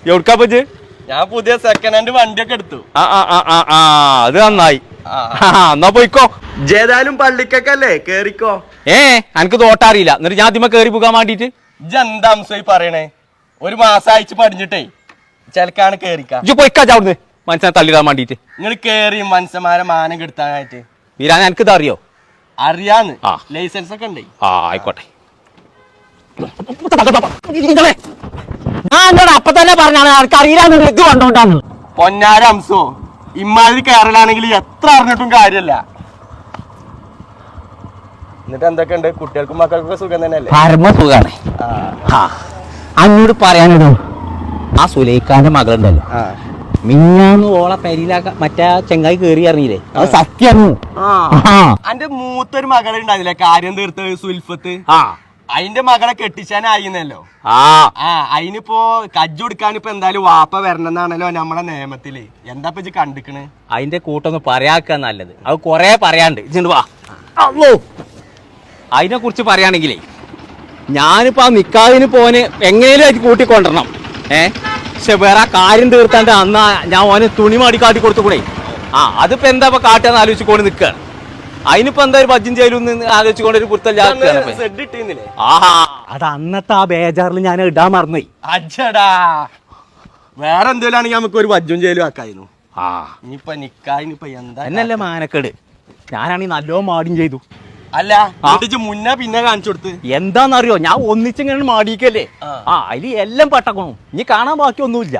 എവിടുക്കാ പോച്ച്? ഞാൻ പുതിയ second hand വണ്ടിയൊക്കെ എടുത്തു. അത് നന്നായി. എന്നാ പോയിക്കോ. ജേതായാലും പള്ളിക്കല്ലേ കേറിക്കോ. എനിക്ക് തോട്ടറിയില്ല. എന്നിട്ട് ഞാൻ ആദ്യമേ കേറി പോകാൻ വേണ്ടിട്ട് എന്താ അംസോയി പറയണേ? ഒരു മാസം അയച്ച് പഠിച്ചിട്ടേ ചിലക്കാണ് കേറിക്കാ. പോയിക്കാ അവിടുന്ന് മനസ്സിനെ തള്ളിടാൻ വേണ്ടിട്ട്. നിങ്ങൾ കേറി മനുഷ്യന്മാരെ മാനം കെടുത്താനായിട്ട്. വീരാൻ എനിക്കിത് അറിയോ? അറിയാന്ന്. ലൈസൻസ് ഒക്കെ ഉണ്ടേ. ആയിക്കോട്ടെ. ഞാൻ അപ്പൊ തന്നെ പറഞ്ഞാണ് എനിക്ക് അറിയില്ല ഇത് കണ്ടോണ്ടാണ്. പൊന്നാര അംസോ, ഇമ്മാതിരി കേരളാണെങ്കിൽ എത്ര അറിഞ്ഞിട്ടും കാര്യല്ല. എന്നിട്ട് എന്തൊക്കെയുണ്ട്? കുട്ടികൾക്കും മക്കൾക്കൊക്കെ സുഖം തന്നെയല്ലേ? പരമ സുഖാണ്. അന്നോട് പറയാനിടോ, ആ സുലൈഖാന്റെ മകളുണ്ടല്ലോ, മിഞ്ഞാന്ന് ഓളെ പെരിയിലാക്ക മറ്റേ ചെങ്ങായി കേറി അറിഞ്ഞില്ലേ? അത് സത്യാണ്. അന്റെ മൂത്തൊരു മകളുണ്ടായിരുന്നില്ലേ കാര്യം തീർത്ത് സുൽഫത്ത്? അതിന്റെ മകളെ കെട്ടിച്ചാനായിരുന്നല്ലോ. അതിനിപ്പോ കജ്ജൊടുക്കാനിപ്പോ എന്തായാലും വാപ്പ വരണമെന്നാണല്ലോ നമ്മളെ നിയമത്തില്. എന്താ ഇപ്പൊ കണ്ടിക്കണ്? അതിന്റെ കൂട്ടൊന്ന് പറയാക്ക നല്ലത്. അത് കൊറേ പറയാണ്ട്. വാ. അതിനെ കുറിച്ച് പറയുകയാണെങ്കിലേ, ഞാനിപ്പോ ആ നിക്കാഹിന് പോന് എങ്ങനെയും അത് കൂട്ടിക്കൊണ്ടിരണം. പക്ഷെ വേറെ കാര്യം തീർത്താണ്ട് അന്ന് ഞാൻ ഓന് തുണി മാടി കാട്ടി കൊടുത്തുകൂടെ. അതിപ്പോ എന്താ ഇപ്പൊ കാട്ടാന്ന് ആലോചിച്ചുകൊണ്ട് നിൽക്കുകയാണ്. അതിനിപ്പോ എന്താ ഒരു ബജ്ജും ചെയ്യലും ആലോചിച്ചുകൊണ്ട് ഒരു കുർത്തല്ല. അത് അന്നത്തെ ആ ബേജാറിൽ ഞാൻ ഇടാൻ മറന്നുപോയി. അച്ഛടാ, വേറെ എന്തേലും ആണെങ്കിൽ നമുക്ക് ഒരു ബജ്ജും ചെയ്യലും ആക്കായിരുന്നു. ഇനിയിപ്പൊ നിക്കായിനിപ്പോ എന്താ എന്നല്ലേ മാനക്കേട്. ഞാനാണെങ്കിൽ നല്ലോ മാടിയും ചെയ്തു. അല്ല മുന്നേ പിന്നെ കാണിച്ചു കൊടുത്ത് എന്താന്നറിയോ? ഞാൻ ഒന്നിച്ചിങ്ങനെ മാടിക്കല്ലേ. അതില് എല്ലാം പട്ടക്കണം. ഇനി കാണാൻ ബാക്കി ഒന്നുമില്ല.